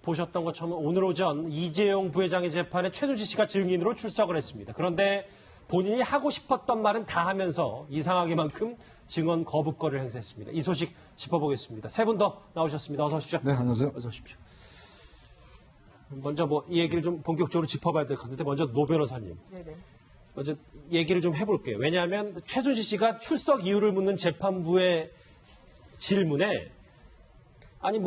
보셨던 것처럼 오늘 오전 이재용 부회장의 재판에 최순실 씨가 증인으로 출석을 했습니다. 그런데 본인이 하고 싶었던 말은 다 하면서 이상하게만큼 증언 거부권을 행사했습니다. 이 소식 짚어보겠습니다. 세 분 더 나오셨습니다. 어서 오십시오. 네, 안녕하세요. 어서 오십시오. 먼저 이 얘기를 좀 본격적으로 짚어봐야 될 것 같은데 먼저 노 변호사님. 네네. 먼저 얘기를 좀 해볼게요. 왜냐하면 최순실 씨가 출석 이유를 묻는 재판부의 질문에 아니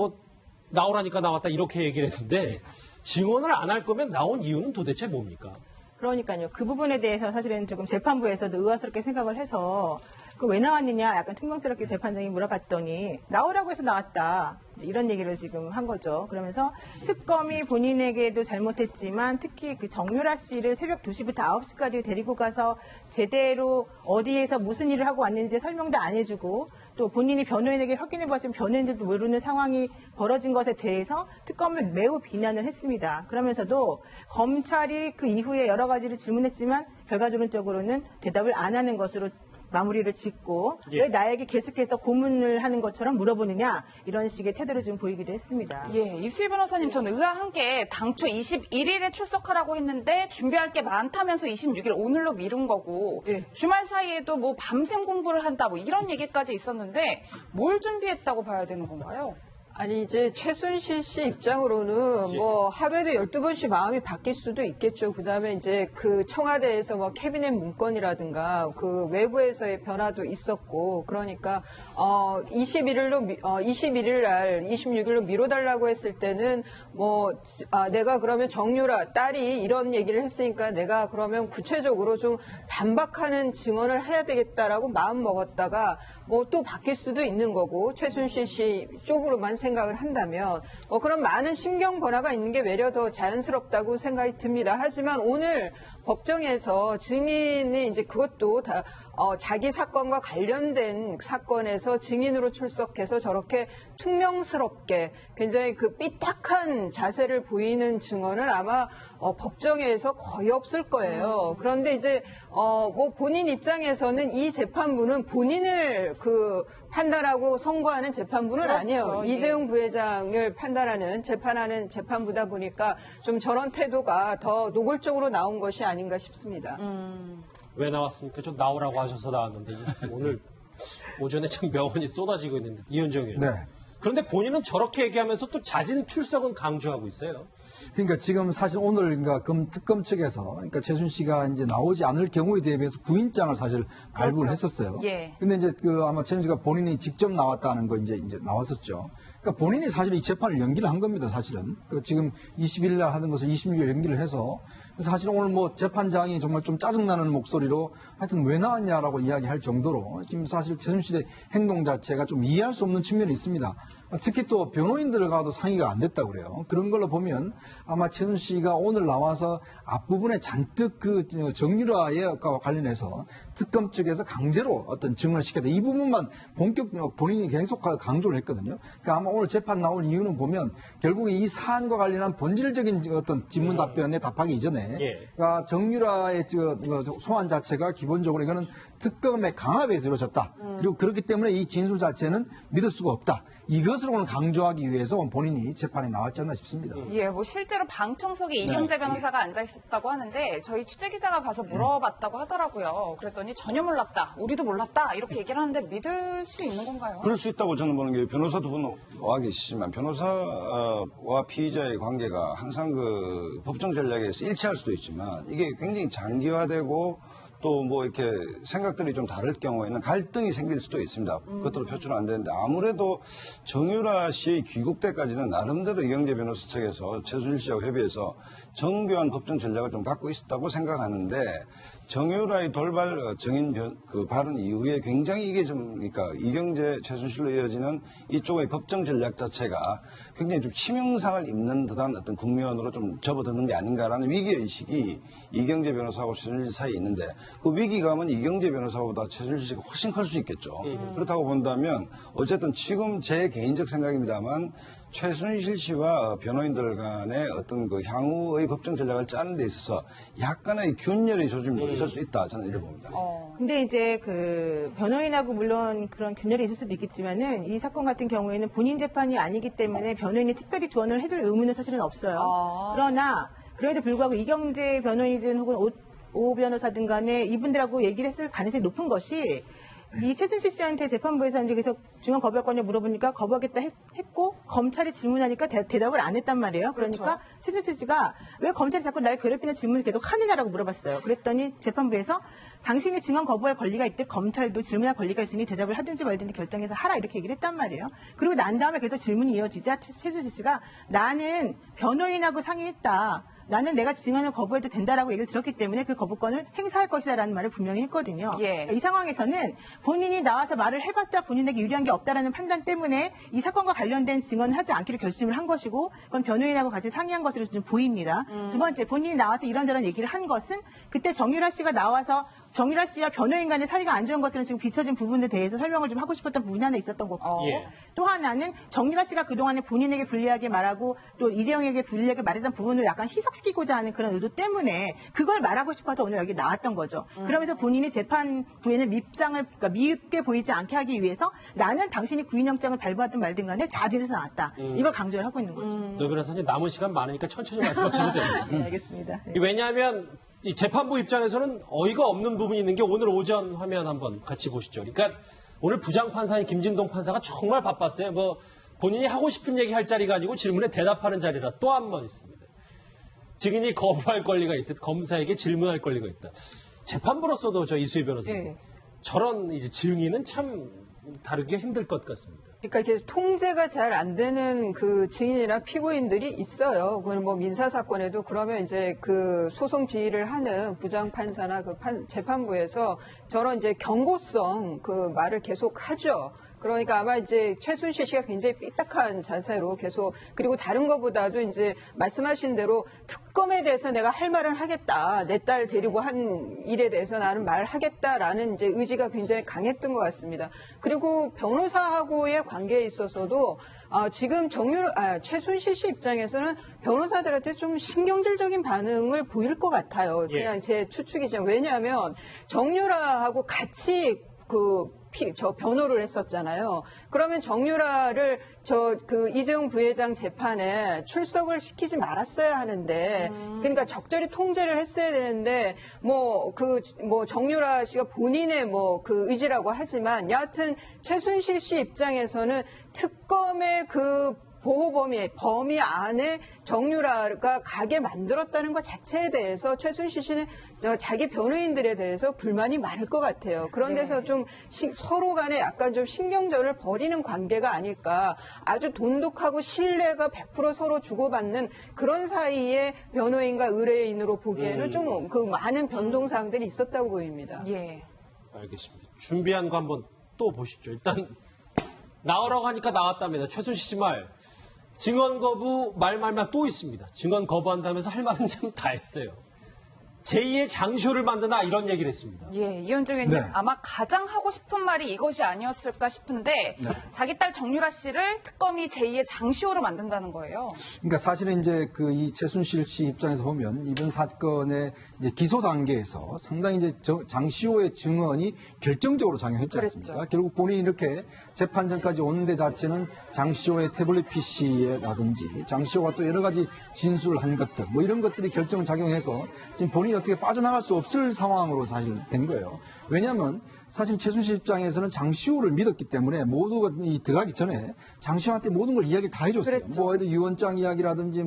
나오라니까 나왔다 이렇게 얘기를 했는데 증언을 안 할 거면 나온 이유는 도대체 뭡니까? 그러니까요. 그 부분에 대해서 사실은 조금 재판부에서도 의아스럽게 생각을 해서 왜 나왔느냐 약간 퉁명스럽게 재판장이 물어봤더니 나오라고 해서 나왔다. 이런 얘기를 지금 한 거죠. 그러면서 특검이 본인에게도 잘못했지만 특히 그 정유라 씨를 새벽 2시부터 9시까지 데리고 가서 제대로 어디에서 무슨 일을 하고 왔는지 설명도 안 해주고 또 본인이 변호인에게 확인해봤지만 변호인들도 모르는 상황이 벌어진 것에 대해서 특검을 매우 비난을 했습니다. 그러면서도 검찰이 그 이후에 여러 가지를 질문했지만 결과적으로는 대답을 안 하는 것으로 마무리를 짓고 왜 나에게 계속해서 고문을 하는 것처럼 물어보느냐 이런 식의 태도를 좀 보이기도 했습니다. 예, 이수희 변호사님 저는 의아한 게 당초 21일에 출석하라고 했는데 준비할 게 많다면서 26일 오늘로 미룬 거고 주말 사이에도 밤샘 공부를 한다 이런 얘기까지 있었는데 뭘 준비했다고 봐야 되는 건가요? 아니 이제 최순실 씨 입장으로는 하루에도 12번씩 마음이 바뀔 수도 있겠죠. 그다음에 이제 그 청와대에서 캐비넷 문건이라든가 그 외부에서의 변화도 있었고 그러니까 21일 날 26일로 미뤄달라고 했을 때는 내가 그러면 정유라 딸이 이런 얘기를 했으니까 내가 그러면 구체적으로 좀 반박하는 증언을 해야 되겠다라고 마음 먹었다가 또 바뀔 수도 있는 거고 최순실 씨 쪽으로만 생각을 한다면 그런 많은 심경 변화가 있는 게 외려 더 자연스럽다고 생각이 듭니다. 하지만 오늘 법정에서 증인이 이제 그것도 다 자기 사건과 관련된 사건에서 증인으로 출석해서 저렇게 퉁명스럽게 굉장히 그 삐딱한 자세를 보이는 증언은 아마 법정에서 거의 없을 거예요. 그런데 이제 본인 입장에서는 이 재판부는 본인을 판단하고 선고하는 재판부는 그렇죠. 아니에요. 이재용 부회장을 판단하는 재판하는 재판부다 보니까 좀 저런 태도가 더 노골적으로 나온 것이 아닌가 싶습니다. 왜 나왔습니까? 좀 나오라고 하셔서 나왔는데 오늘 오전에 참 명언이 쏟아지고 있는데 이현정 의원. 네. 그런데 본인은 저렇게 얘기하면서 또 자진 출석은 강조하고 있어요. 그러니까 지금 사실 오늘 특검 측에서 최순실 씨가 이제 나오지 않을 경우에 대비해서 구인장을 사실 발부를 했었어요. 예. 근데 이제 아마 최순실 씨가 본인이 직접 나왔다는 거 이제 나왔었죠. 그러니까 본인이 사실 이 재판을 연기를 한 겁니다, 사실은. 지금 20일 날 하던 것을 26일 연기를 해서 그래서 사실 오늘 재판장이 정말 좀 짜증나는 목소리로 하여튼 왜 나왔냐라고 이야기할 정도로 지금 사실 최순실의 행동 자체가 좀 이해할 수 없는 측면이 있습니다. 특히 또 변호인들과도 상의가 안 됐다고 그래요. 그런 걸로 보면 아마 최순실 씨가 오늘 나와서 앞부분에 잔뜩 정유라에 관련해서 특검 측에서 강제로 어떤 증언을 시켰다. 이 부분만 본인이 계속 강조를 했거든요. 그러니까 아마 오늘 재판 나온 이유는 보면 결국 이 사안과 관련한 본질적인 어떤 질문 답변에 답하기 이전에 그러니까 정유라의 소환 자체가 기본적으로 이거는 특검의 강압에서 이루어졌다. 그리고 그렇기 때문에 이 진술 자체는 믿을 수가 없다. 이것을 오늘 강조하기 위해서 본인이 재판에 나왔지 않나 싶습니다. 예, 실제로 방청석에 이경재 변호사가 앉아 있었다고 하는데 저희 취재기자가 가서 물어봤다고 하더라고요. 그랬더니 전혀 몰랐다. 우리도 몰랐다. 이렇게 얘기를 하는데 믿을 수 있는 건가요? 그럴 수 있다고 저는 보는 게 변호사 두 분 와 계시지만 변호사와 피의자의 관계가 항상 법정 전략에서 일치할 수도 있지만 이게 굉장히 장기화되고 또 이렇게 생각들이 좀 다를 경우에는 갈등이 생길 수도 있습니다. 그것도 표출은 안 되는데 아무래도 정유라 씨의 귀국 때까지는 나름대로 이경재 변호사 측에서 최순실 씨하고 협의해서 정교한 법정 전략을 좀 갖고 있었다고 생각하는데 정유라의 돌발 증인 발언 이후에 굉장히 이게 그러니까 이경재 최순실로 이어지는 이쪽의 법정 전략 자체가 굉장히 좀 치명상을 입는 듯한 어떤 국면으로 좀 접어드는 게 아닌가라는 위기의식이 이경재 변호사하고 최순실 사이에 있는데 그 위기감은 이경재 변호사보다 최순실 씨가 훨씬 클 수 있겠죠. 그렇다고 본다면 어쨌든 지금 제 개인적 생각입니다만 최순실 씨와 변호인들 간의 어떤 그 향후의 법정 전략을 짜는 데 있어서 약간의 균열의 조짐도 있을 수 있다. 저는 이렇게 봅니다. 근데 이제 그 변호인하고 물론 그런 균열이 있을 수도 있겠지만은 이 사건 같은 경우에는 본인 재판이 아니기 때문에 변호인이 특별히 조언을 해줄 의무는 사실은 없어요. 그러나 그럼에도 불구하고 이경재 변호인이든 혹은 오 변호사든 간에 이분들하고 얘기를 했을 가능성이 높은 것이 이 최순실 씨한테 재판부에서 이제 계속 중간 거부할 거냐 물어보니까 거부하겠다 했고 검찰이 질문하니까 대답을 안 했단 말이에요. 그러니까 최순실 씨가 왜 검찰이 자꾸 날 괴롭히는 질문을 계속 하느냐라고 물어봤어요. 그랬더니 재판부에서 당신이 증언 거부할 권리가 있듯 검찰도 질문할 권리가 있으니 대답을 하든지 말든지 결정해서 하라 이렇게 얘기를 했단 말이에요. 그리고 난 다음에 계속 질문이 이어지자 최순실 씨가 나는 변호인하고 상의했다. 나는 내가 증언을 거부해도 된다라고 얘기를 들었기 때문에 그 거부권을 행사할 것이다라는 말을 분명히 했거든요. 예. 이 상황에서는 본인이 나와서 말을 해봤자 본인에게 유리한 게 없다라는 판단 때문에 이 사건과 관련된 증언을 하지 않기로 결심을 한 것이고 그건 변호인하고 같이 상의한 것으로 좀 보입니다. 두 번째, 본인이 나와서 이런저런 얘기를 한 것은 그때 정유라 씨가 나와서 정유라 씨와 변호인 간의 사이가 안 좋은 것들은 지금 비춰진 부분에 대해서 설명을 좀 하고 싶었던 부분이 하나 있었던 거고 예. 또 하나는 정유라 씨가 그동안에 본인에게 불리하게 말하고 또 이재용에게 불리하게 말했던 부분을 약간 희석시키고자 하는 그런 의도 때문에 그걸 말하고 싶어서 오늘 여기 나왔던 거죠. 그러면서 본인이 재판부에는 그러니까 밉게 보이지 않게 하기 위해서 나는 당신이 구인영장을 발부하든 말든 간에 자진해서 나왔다. 이걸 강조를 하고 있는 거죠. 노 변호사님 남은 시간 많으니까 천천히 말씀하셔도 됩니다. 네, 알겠습니다. 네. 왜냐하면 이 재판부 입장에서는 어이가 없는 부분이 있는 게 오늘 오전 화면 한번 같이 보시죠. 그러니까 오늘 부장판사인 김진동 판사가 정말 바빴어요. 뭐 본인이 하고 싶은 얘기 할 자리가 아니고 질문에 대답하는 자리라 또 한 번 있습니다. 증인이 거부할 권리가 있듯 검사에게 질문할 권리가 있다. 재판부로서도 저 이수희 변호사님 네. 저런 이제 증인은 참 다루기가 힘들 것 같습니다. 그러니까 이렇게 통제가 잘 안 되는 그 증인이나 피고인들이 있어요. 그럼 뭐 민사 사건에도 그러면 이제 그 소송 지휘를 하는 부장 판사나 그 재판부에서 저런 이제 경고성 그 말을 계속 하죠. 그러니까 아마 이제 최순실 씨가 굉장히 삐딱한 자세로 계속 그리고 다른 것보다도 이제 말씀하신 대로 특검에 대해서 내가 할 말을 하겠다. 내 딸 데리고 한 일에 대해서 나는 말하겠다라는 이제 의지가 굉장히 강했던 것 같습니다. 그리고 변호사하고의 관계에 있어서도 지금 최순실 씨 입장에서는 변호사들한테 좀 신경질적인 반응을 보일 것 같아요. 그냥 제 추측이지만 왜냐하면 정유라하고 같이 저 변호를 했었잖아요. 그러면 정유라를 이재용 부회장 재판에 출석을 시키지 말았어야 하는데, 그러니까 적절히 통제를 했어야 되는데, 정유라 씨가 본인의 그 의지라고 하지만, 여하튼 최순실 씨 입장에서는 특검의 범위 안에 정유라가 가게 만들었다는 것 자체에 대해서 최순실 씨는 자기 변호인들에 대해서 불만이 많을 것 같아요. 그런 데서 좀 서로 간에 약간 좀 신경전을 벌이는 관계가 아닐까. 아주 돈독하고 신뢰가 100% 서로 주고받는 그런 사이에 변호인과 의뢰인으로 보기에는 좀 그 많은 변동사항들이 있었다고 보입니다. 예. 알겠습니다. 준비한 거 한번 또 보시죠. 일단 나오라고 하니까 나왔답니다. 최순실 씨 말. 증언 거부 말말말 또 있습니다. 증언 거부한다면서 할 말은 참 다 했어요. 제2의 장쇼를 만드나 이런 얘기를 했습니다. 예, 이현정 의원님 네. 아마 가장 하고 싶은 말이 이것이 아니었을까 싶은데 자기 딸 정유라 씨를 특검이 제2의 장시호로 만든다는 거예요. 그러니까 사실은 이제 이 최순실 씨 입장에서 보면 이번 사건의 이제 기소 단계에서 상당히 이제 장시호의 증언이 결정적으로 작용했지 않습니까? 그랬죠. 결국 본인이 이렇게 재판전까지 오는 데 자체는 장시호의 태블릿 PC라든지 장시호가 또 여러 가지 진술을 한 것들 뭐 이런 것들이 결정작용해서 지금 본인이 어떻게 빠져나갈 수 없을 상황으로 사실 된 거예요. 왜냐하면 사실 최순실 입장에서는 장시호를 믿었기 때문에 모두가 들어가기 전에 장시호한테 모든 걸 이야기를 다 해줬어요. 그랬죠. 뭐 유언장 이야기라든지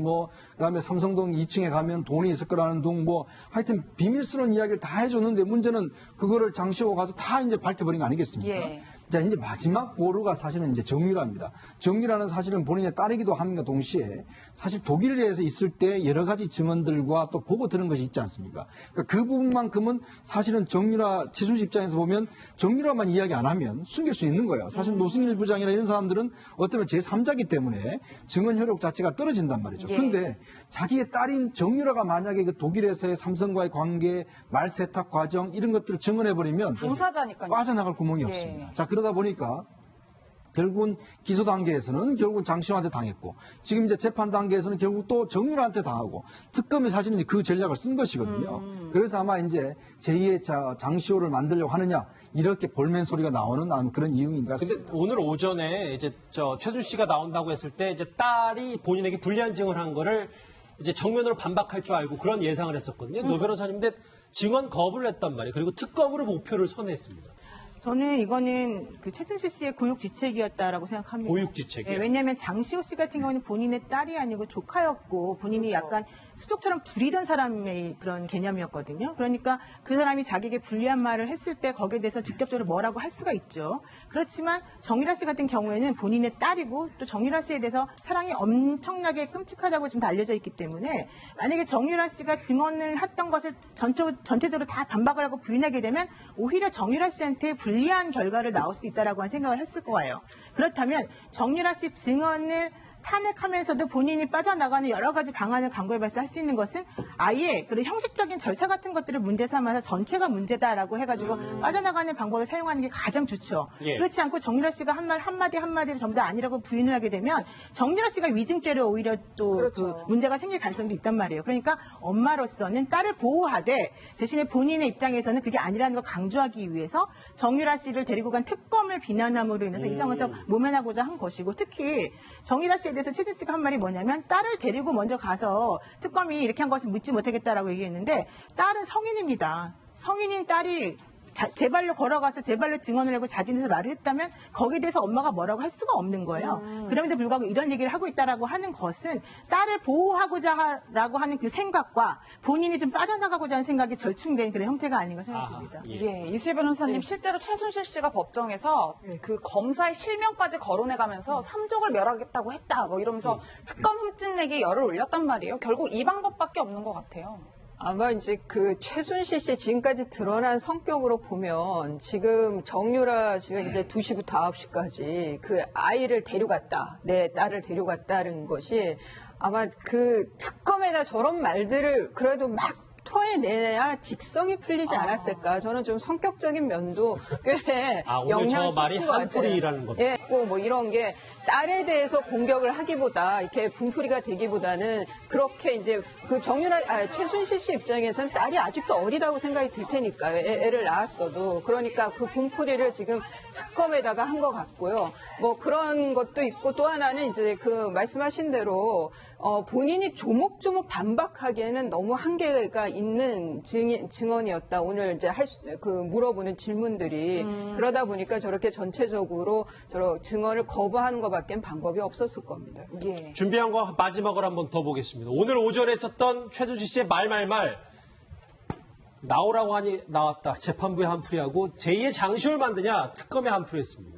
그다음에 삼성동 2층에 가면 돈이 있을 거라는 둥 하여튼 비밀스러운 이야기를 다 해줬는데 문제는 그거를 장시호가 가서 다 이제 밝혀버린 거 아니겠습니까? 예. 자, 이제 마지막 보루가 사실은 이제 정유라입니다. 정유라는 사실은 본인의 딸이기도 함과 동시에 사실 독일에서 있을 때 여러 가지 증언들과 또 보고 들은 것이 있지 않습니까? 그러니까 그 부분만큼은 사실은 최순실 입장에서 보면 정유라만 이야기 안 하면 숨길 수 있는 거예요. 사실 노승일 부장이나 이런 사람들은 어쩌면 제3자기 때문에 증언 효력 자체가 떨어진단 말이죠. 예. 그런데 자기의 딸인 정유라가 만약에 그 독일에서의 삼성과의 관계, 말 세탁 과정 이런 것들을 증언해버리면 당사자니까요. 빠져나갈 구멍이 예. 없습니다. 자, 그러다 보니까 결국은 기소 단계에서는 결국은 장시호한테 당했고 지금 이제 재판 단계에서는 결국 또 정유라한테 당하고 특검이 사실은 이제 그 전략을 쓴 것이거든요. 그래서 아마 이제 제2의 장시호를 만들려고 하느냐 이렇게 볼멘 소리가 나오는 그런 이유인 것 같습니다. 근데 오늘 오전에 이제 최순실씨가 나온다고 했을 때 이제 딸이 본인에게 불리한 증언을 한 거를 이제 정면으로 반박할 줄 알고 그런 예상을 했었거든요. 노 변호사님인데 증언 거부를 했단 말이에요. 그리고 특검으로 목표를 선회했습니다. 저는 이거는 그 최순실 씨의 고육지책이었다라고 생각합니다. 고육지책이요? 왜냐하면 장시호 씨 같은 경우는 본인의 딸이 아니고 조카였고 본인이 약간 수족처럼 부리던 사람의 그런 개념이었거든요. 그러니까 그 사람이 자기에게 불리한 말을 했을 때 거기에 대해서 직접적으로 뭐라고 할 수가 있죠. 그렇지만 정유라 씨 같은 경우에는 본인의 딸이고 또 정유라 씨에 대해서 사랑이 엄청나게 끔찍하다고 지금 알려져 있기 때문에 만약에 정유라 씨가 증언을 했던 것을 전체적으로 다 반박을 하고 부인하게 되면 오히려 정유라 씨한테 불리한 결과를 나올 수 있다라고 한 생각을 했을 거예요. 그렇다면 정유라 씨 증언을 탄핵하면서도 본인이 빠져나가는 여러 가지 방안을 강구해봐서 할 수 있는 것은 아예 그런 형식적인 절차 같은 것들을 문제 삼아서 전체가 문제다라고 해가지고 빠져나가는 방법을 사용하는 게 가장 좋죠. 예. 그렇지 않고 정유라 씨가 한마디를 전부 다 아니라고 부인을 하게 되면 정유라 씨가 위증죄로 오히려 또 그 문제가 생길 가능성도 있단 말이에요. 그러니까 엄마로서는 딸을 보호하되 대신에 본인의 입장에서는 그게 아니라는 걸 강조하기 위해서 정유라 씨를 데리고 간 특검을 비난함으로 인해서 이 상황에서 모면하고자 한 것이고 특히 정유라 씨에 대해서 최준 씨가 한 말이 뭐냐면 딸을 데리고 먼저 가서 특검이 이렇게 한 것을 묻지 못하겠다라고 얘기했는데 딸은 성인입니다. 성인인 딸이 제 발로 걸어가서 제 발로 증언을 하고 자진해서 말을 했다면 거기에 대해서 엄마가 뭐라고 할 수가 없는 거예요. 그럼에도 불구하고 이런 얘기를 하고 있다라고 하는 것은 딸을 보호하고자라고 하는 그 생각과 본인이 좀 빠져나가고자 하는 생각이 절충된 그런 형태가 아닌가 생각됩니다. 예, 이수희 변호사님 실제로 최순실 씨가 법정에서 그 검사의 실명까지 거론해가면서 삼족을 멸하겠다고 했다 뭐 이러면서 특검 흠집내기 열을 올렸단 말이에요. 결국 이 방법밖에 없는 것 같아요. 아마 이제 그 최순실 씨 지금까지 드러난 성격으로 보면 지금 정유라 씨가 이제 2시부터 9시까지 그 아이를 데려갔다, 내 딸을 데려갔다는 것이 아마 그 특검에다 저런 말들을 그래도 막 토해내야 직성이 풀리지 않았을까. 저는 좀 성격적인 면도 꽤 오늘 저 영향을 말이 끼친 것 같아요. 한풀이라는 겁니다. 예, 뭐 이런 게 딸에 대해서 공격을 하기보다 이렇게 분풀이가 되기보다는 그렇게 이제 그 최순실 씨 입장에서는 딸이 아직도 어리다고 생각이 들 테니까요. 애를 낳았어도. 그러니까 그 분풀이를 지금 특검에다가 한 것 같고요. 뭐 그런 것도 있고 또 하나는 이제 그 말씀하신 대로 본인이 조목조목 반박하기에는 너무 한계가 있는 증언이었다. 오늘 이제 물어보는 질문들이 그러다 보니까 저렇게 전체적으로 증언을 거부하는 것밖엔 방법이 없었을 겁니다. 예. 준비한 거 마지막으로 한번 더 보겠습니다. 오늘 오전에 있었던 최순실 씨의 말말말 나오라고 하니 나왔다. 재판부에 한풀이하고 제2의 장시호를 만드냐 특검에 한풀이했습니다.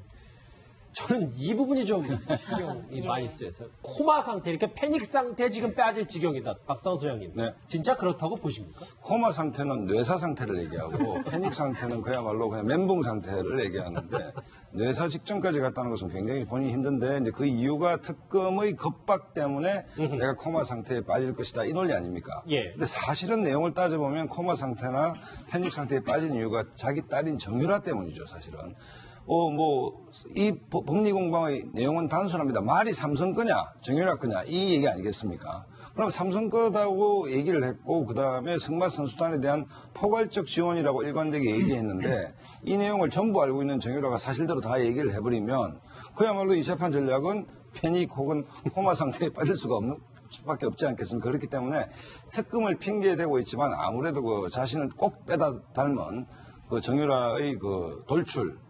저는 이 부분이 좀 신경이 많이 쓰여서 코마 상태, 이렇게 패닉 상태 지금 빠질 지경이다. 박상수 형님. 네. 진짜 그렇다고 보십니까? 코마 상태는 뇌사 상태를 얘기하고 패닉 상태는 그야말로 그냥 멘붕 상태를 얘기하는데 뇌사 직전까지 갔다는 것은 굉장히 본인이 힘든데 이제 그 이유가 특검의 겁박 때문에 내가 코마 상태에 빠질 것이다 이 논리 아닙니까? 예. 근데 사실은 내용을 따져보면 코마 상태나 패닉 상태에 빠진 이유가 자기 딸인 정유라 때문이죠, 사실은. 이 법리 공방의 내용은 단순합니다. 말이 삼성 거냐, 정유라 거냐, 이 얘기 아니겠습니까? 그럼 삼성 거다고 얘기를 했고, 그 다음에 승마 선수단에 대한 포괄적 지원이라고 일관되게 얘기했는데, 이 내용을 전부 알고 있는 정유라가 사실대로 다 얘기를 해버리면, 그야말로 이 재판 전략은 패닉 혹은 코마 상태에 빠질 수밖에 없지 않겠습니까? 그렇기 때문에 특검을 핑계대고 있지만, 아무래도 그 자신을 꼭 빼다 닮은 그 정유라의 그 돌출,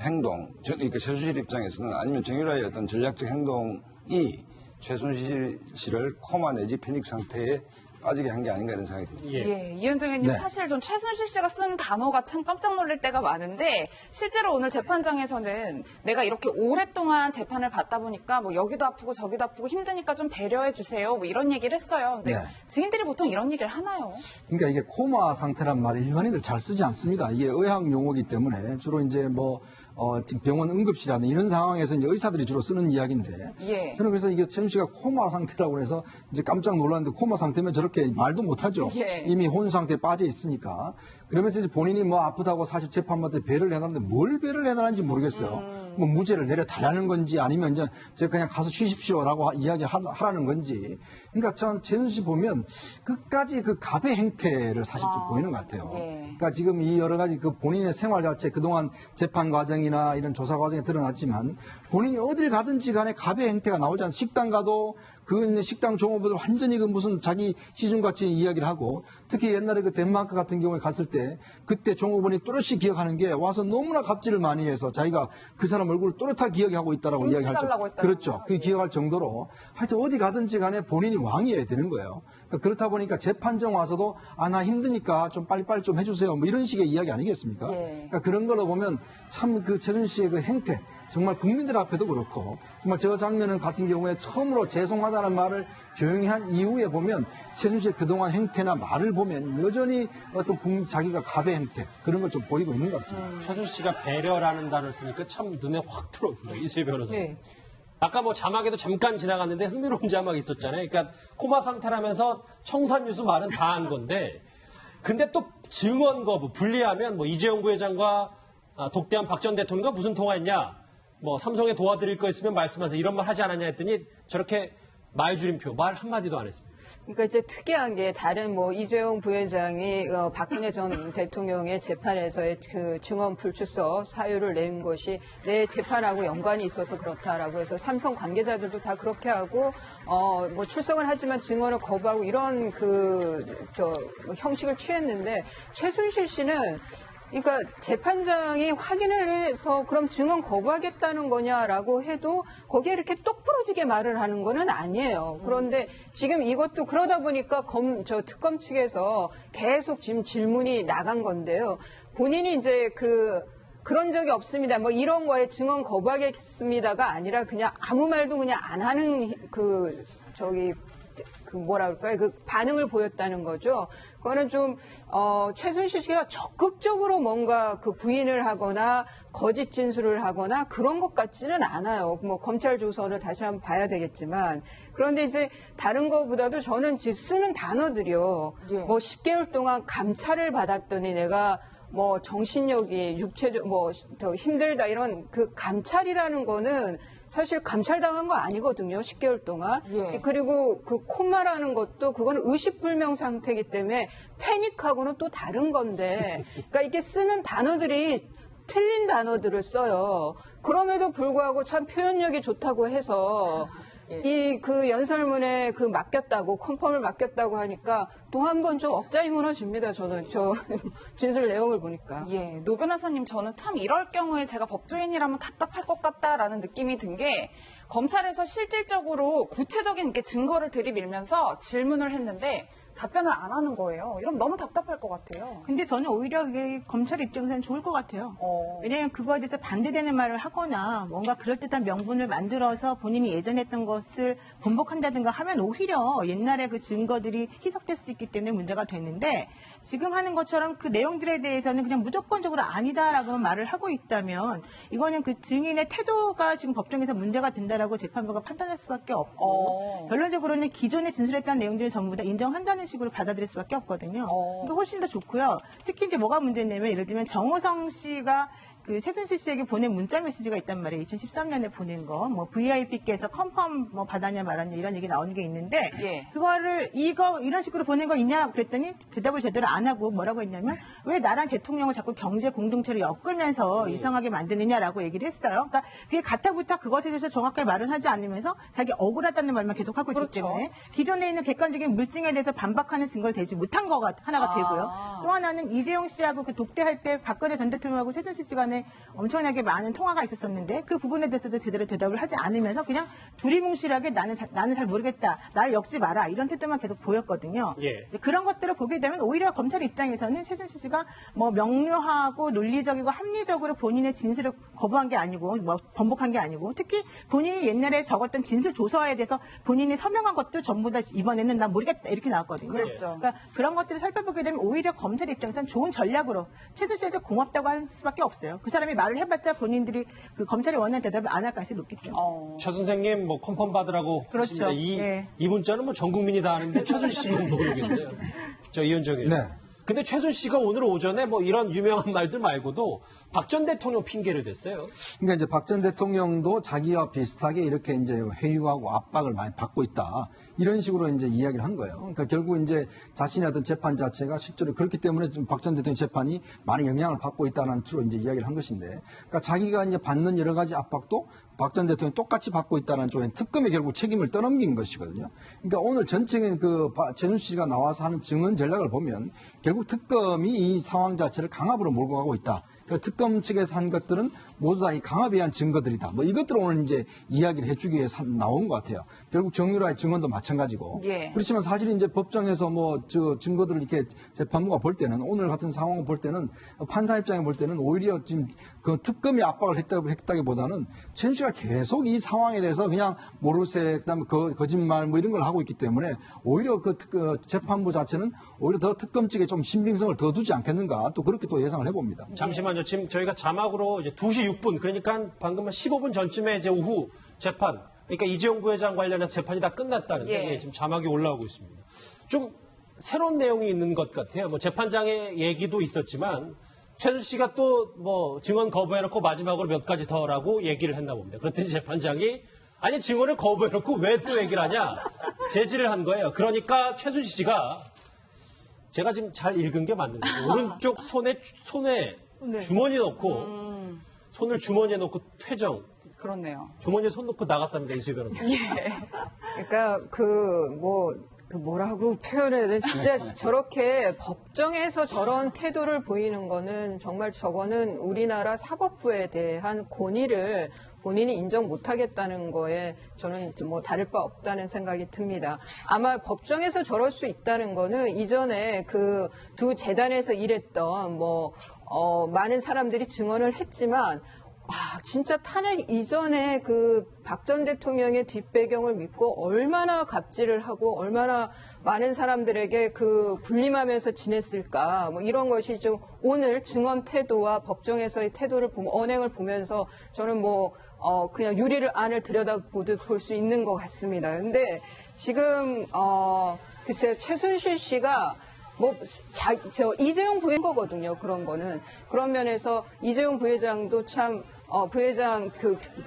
행동, 그러니까 최순실 입장에서는 아니면 정유라의 어떤 전략적 행동이 최순실 씨를 코마 내지 패닉 상태에 빠지게 한 게 아닌가 이런 생각이 듭니다. 예, 이현정 의원님 네. 사실 좀 최순실 씨가 쓴 단어가 참 깜짝 놀랄 때가 많은데 실제로 오늘 재판장에서는 내가 이렇게 오랫동안 재판을 받다 보니까 뭐 여기도 아프고 저기도 아프고 힘드니까 좀 배려해 주세요. 뭐 이런 얘기를 했어요. 근데 네. 증인들이 보통 이런 얘기를 하나요? 그러니까 이게 코마 상태란 말을 일반인들 잘 쓰지 않습니다. 이게 의학 용어이기 때문에 주로 이제 지금 병원 응급실이라는 이런 상황에서 이제 의사들이 주로 쓰는 이야기인데. 예. 저는 그래서 이게 최순 씨가 코마 상태라고 해서 이제 깜짝 놀랐는데 코마 상태면 저렇게 말도 못하죠. 예. 이미 혼 상태에 빠져 있으니까. 그러면서 이제 본인이 뭐 아프다고 사실 재판부한테 배를 해놨는데 뭘 배를 해놨는지 모르겠어요. 뭐 무죄를 내려달라는 건지 아니면 이제 제가 그냥 가서 쉬십시오라고 이야기하라는 건지. 그러니까 참 최순실 보면 끝까지 그 갑의 행태를 사실 좀 보이는 것 같아요. 그러니까 지금 이 여러 가지 그 본인의 생활 자체 그동안 재판 과정이나 이런 조사 과정에 드러났지만 본인이 어딜 가든지 간에 갑의 행태가 나오지 않습니까? 식당 가도 그 식당 종업원들 완전히 그 무슨 자기 시중같이 이야기를 하고 특히 옛날에 그 덴마크 같은 경우에 갔을 때 그때 종업원이 또렷이 기억하는 게 와서 너무나 갑질을 많이 해서 자기가 그 사람 얼굴을 또렷하게 기억하고 있다라고 이야기할 정도. 그렇죠. 그 기억할 정도로 하여튼 어디 가든지 간에 본인이 왕이어야 되는 거예요. 그러니까 그렇다 보니까 재판정 와서도 나 힘드니까 좀 빨리빨리 좀 해주세요. 뭐 이런 식의 이야기 아니겠습니까? 그러니까 그런 걸로 보면 참 그 최순실의 그 행태 정말 국민들 앞에도 그렇고 정말 저 장면 같은 경우에 처음으로 죄송하다는 말을 조용히 한 이후에 보면 최순실 그동안 행태나 말을 보면 여전히 어떤 자기가 갑의 행태 그런 걸 좀 보이고 있는 것 같습니다. 최순실 씨가 배려라는 단어를 쓰니까 참 눈에 확 들어옵니다. 이수희 변호사님. 아까 뭐 자막에도 잠깐 지나갔는데 흥미로운 자막이 있었잖아요. 그러니까 코마 상태라면서 청산유수 말은 다 한 건데 근데 또 증언 거부 분리하면 뭐 이재용 부회장과 독대한 박 전 대통령과 무슨 통화했냐 뭐 삼성에 도와드릴 거 있으면 말씀하세요 이런 말 하지 않았냐 했더니 저렇게 말줄임표 말 한마디도 안 했습니다. 그러니까 이제 특이한 게 다른 뭐 이재용 부회장이 박근혜 전 대통령의 재판에서의 그 증언 불출석 사유를 낸 것이 내 재판하고 연관이 있어서 그렇다라고 해서 삼성 관계자들도 다 그렇게 하고 뭐 출석은 하지만 증언을 거부하고 이런 형식을 취했는데 최순실 씨는 그러니까 재판장이 확인을 해서 그럼 증언 거부하겠다는 거냐라고 해도 거기에 이렇게 똑부러지게 말을 하는 거는 아니에요. 그런데 지금 이것도 그러다 보니까 특검 측에서 계속 지금 질문이 나간 건데요. 본인이 이제 그런 적이 없습니다. 뭐 이런 거에 증언 거부하겠습니다가 아니라 그냥 아무 말도 그냥 안 하는 뭐라 그럴까요? 그 반응을 보였다는 거죠. 그거는 좀, 최순실 씨가 적극적으로 뭔가 그 부인을 하거나 거짓 진술을 하거나 그런 것 같지는 않아요. 뭐 검찰 조서를 다시 한번 봐야 되겠지만. 그런데 이제 다른 것보다도 저는 쓰는 단어들이요. 뭐 10개월 동안 감찰을 받았더니 내가 뭐 정신력이 육체적 더 힘들다 이런 그 감찰이라는 거는 사실 감찰당한 거 아니거든요. 10개월 동안. 그리고 그 코마라는 것도 그거는 의식불명 상태이기 때문에 패닉하고는 또 다른 건데 그러니까 이게 쓰는 단어들이 틀린 단어들을 써요. 그럼에도 불구하고 참 표현력이 좋다고 해서 그 연설문에 맡겼다고 컨펌을 맡겼다고 하니까 또 한 번 좀 억장이 무너집니다. 저는 진술 내용을 보니까. 노 변호사님 저는 참 이럴 경우에 제가 법조인이라면 답답할 것 같다라는 느낌이 든 게 검찰에서 실질적으로 구체적인 이렇게 증거를 들이밀면서 질문을 했는데 답변을 안 하는 거예요. 이러면 너무 답답할 것 같아요. 근데 저는 오히려 그게 검찰 입장에서는 좋을 것 같아요. 왜냐하면 그거에 대해서 반대되는 말을 하거나 뭔가 그럴듯한 명분을 만들어서 본인이 예전에 했던 것을 번복한다든가 하면 오히려 옛날에 그 증거들이 희석될 수 있기 때문에 문제가 되는데 지금 하는 것처럼 그 내용들에 대해서는 그냥 무조건적으로 아니다라고 말을 하고 있다면 이거는 그 증인의 태도가 지금 법정에서 문제가 된다라고 재판부가 판단할 수밖에 없고 결론적으로는 기존에 진술했던 내용들을 전부 다 인정한다는 식으로 받아들일 수밖에 없거든요. 그러니까 훨씬 더 좋고요. 특히 이제 뭐가 문제냐면 예를 들면 정호성 씨가 그 최순실 씨에게 보낸 문자 메시지가 있단 말이에요. 2013년에 보낸 거, 뭐 VIP께서 컨펌 뭐 받았냐 말았냐 이런 얘기 나오는 게 있는데 그거를 이런 식으로 보낸 거 있냐 그랬더니 대답을 제대로 안 하고 뭐라고 했냐면 왜 나랑 대통령을 자꾸 경제 공동체를 엮으면서 이상하게 만드느냐라고 얘기를 했어요. 그러니까 그게 가타부타 그것에 대해서 정확하게 말은 하지 않으면서 자기 억울하다는 말만 계속 하고 있기 때문에 기존에 있는 객관적인 물증에 대해서 반박하는 증거를 대지 못한 거가 하나가 되고요. 또 하나는 이재용 씨하고 그 독대할 때 박근혜 전 대통령하고 최순실 씨 간에 엄청나게 많은 통화가 있었었는데 그 부분에 대해서도 제대로 대답을 하지 않으면서 그냥 두리뭉실하게 나는 잘 모르겠다. 나를 엮지 마라. 이런 태도만 계속 보였거든요. 그런 것들을 보게 되면 오히려 검찰 입장에서는 최순실 씨가 뭐 명료하고 논리적이고 합리적으로 본인의 진술을 거부한 게 아니고 뭐 번복한 게 아니고 특히 본인이 옛날에 적었던 진술 조서에 대해서 본인이 서명한 것도 전부 다 이번에는 난 모르겠다 이렇게 나왔거든요. 그러니까 그런 것들을 살펴보게 되면 오히려 검찰 입장에서는 좋은 전략으로 최순실한테 고맙다고 할 수밖에 없어요. 그 사람이 말을 해봤자 본인들이 그 검찰이 원하는 대답을 안 할 가능성이 높기 때문에. 최 선생님 뭐 컨펌 받으라고 그렇죠. 하십니다. 이 문자는 뭐 전 국민이 다 아는데 최순실 씨는 모르겠어요. 저 이현정이요. 네. 근데 최순실 씨가 오늘 오전에 뭐 이런 유명한 말들 말고도 박 전 대통령 핑계를 댔어요. 그러니까 이제 박 전 대통령도 자기와 비슷하게 이렇게 이제 회유하고 압박을 많이 받고 있다. 이런 식으로 이제 이야기를 한 거예요. 그러니까 결국 이제 자신의 어떤 재판 자체가 실제로 그렇기 때문에 지금 박 전 대통령 재판이 많이 영향을 받고 있다는 투로 이제 이야기를 한 것인데, 그러니까 자기가 이제 받는 여러 가지 압박도 박 전 대통령이 똑같이 받고 있다는 쪽에 특검에 결국 책임을 떠넘긴 것이거든요. 그러니까 오늘 전체적인 그 최순실 씨가 나와서 하는 증언 전략을 보면 결국 특검이 이 상황 자체를 강압으로 몰고 가고 있다. 그러니까 특검 측에서 한 것들은 모두 다 이 강압에 의한 증거들이다. 뭐 이것들을 오늘 이제 이야기를 해주기 위해서 나온 것 같아요. 결국 정유라의 증언도 마찬가지고. 예. 그렇지만 사실 이제 법정에서 뭐 저 증거들을 이렇게 재판부가 볼 때는 오늘 같은 상황을 볼 때는 판사 입장에 볼 때는 오히려 지금 그 특검이 압박을 했다기보다는 최순실 씨가 계속 이 상황에 대해서 그냥 모르쇠 그다음에 거짓말 뭐 이런 걸 하고 있기 때문에 오히려 그 재판부 자체는 오히려 더 특검 측에 좀 신빙성을 더 두지 않겠는가 또 그렇게 또 예상을 해봅니다. 잠시만요. 지금 저희가 자막으로 이제 2시 6분, 그러니까 방금 15분 전쯤에 이제 오후 재판, 그러니까 이재용 부회장 관련해서 재판이 다 끝났다는데 예. 지금 자막이 올라오고 있습니다. 좀 새로운 내용이 있는 것 같아요. 뭐 재판장의 얘기도 있었지만 최순실 씨가 또 뭐 증언 거부해놓고 마지막으로 몇 가지 더라고 얘기를 했나 봅니다. 그랬더니 재판장이 아니 증언을 거부해놓고 왜 또 얘기를 하냐 제지를 한 거예요. 그러니까 최순실 씨가 제가 지금 잘 읽은 게 맞는 거예요. 오른쪽 손에 주머니 넣고 손을 주머니에 넣고 퇴정. 그렇네요. 주머니에 손 넣고 나갔답니다. 이수희 변호사. 그러니까 뭐라고 표현해야 돼? 진짜 저렇게 법정에서 저런 태도를 보이는 거는 정말 저거는 우리나라 사법부에 대한 권위를 본인이 인정 못하겠다는 거에 저는 뭐 다를 바 없다는 생각이 듭니다. 아마 법정에서 저럴 수 있다는 거는 이전에 그 두 재단에서 일했던 많은 사람들이 증언을 했지만 진짜 탄핵 이전에 그 박 전 대통령의 뒷배경을 믿고 얼마나 갑질을 하고 얼마나 많은 사람들에게 그 군림하면서 지냈을까 뭐 이런 것이 좀 오늘 증언 태도와 법정에서의 태도를 보면 언행을 보면서 저는 그냥 유리를 안을 들여다보듯 볼 수 있는 것 같습니다. 근데 지금 글쎄요 최순실 씨가 이재용 부회장 거거든요. 그런 거는. 그런 면에서 이재용 부회장도 참, 부회장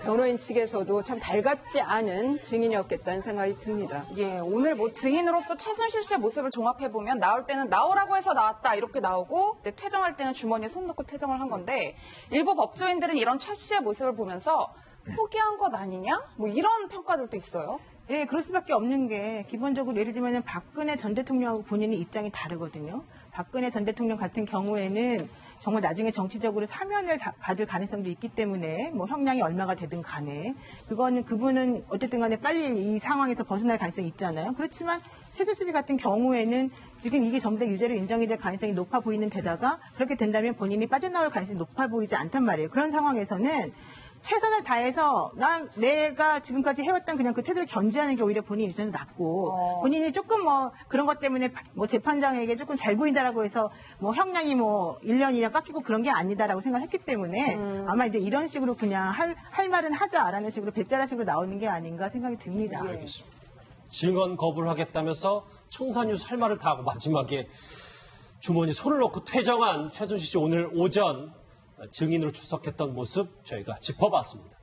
변호인 측에서도 참 달갑지 않은 증인이었겠다는 생각이 듭니다. 예, 오늘 증인으로서 최순실 씨의 모습을 종합해보면 나올 때는 나오라고 해서 나왔다 이렇게 나오고 이제 퇴정할 때는 주머니에 손 넣고 퇴정을 한 건데 일부 법조인들은 이런 최 씨의 모습을 보면서 포기한 것 아니냐? 뭐 이런 평가들도 있어요. 예, 그럴 수밖에 없는 게 기본적으로 예를 들면 박근혜 전 대통령하고 본인의 입장이 다르거든요. 박근혜 전 대통령 같은 경우에는 정말 나중에 정치적으로 사면을 받을 가능성도 있기 때문에 뭐 형량이 얼마가 되든 간에 그분은 어쨌든 간에 빨리 이 상황에서 벗어날 가능성이 있잖아요. 그렇지만 최순실 씨 같은 경우에는 지금 이게 전부 다 유죄로 인정이 될 가능성이 높아 보이는 데다가 그렇게 된다면 본인이 빠져나올 가능성이 높아 보이지 않단 말이에요. 그런 상황에서는 최선을 다해서 내가 지금까지 해왔던 그냥 그 태도를 견지하는 게 오히려 본인 입장에서 낫고 본인이 조금 그런 것 때문에 재판장에게 조금 잘 보인다라고 해서 형량이 1년이나 깎이고 그런 게 아니다라고 생각했기 때문에 아마 이제 이런 식으로 그냥 할 말은 하자라는 식으로 배짜라식으로 나오는 게 아닌가 생각이 듭니다. 알겠습니다. 증언 거부를 하겠다면서 청산유수 할 말을 다 하고 마지막에 주머니에 손을 넣고 퇴정한 최순실 씨 오늘 오전 증인으로 출석했던 모습 저희가 짚어봤습니다.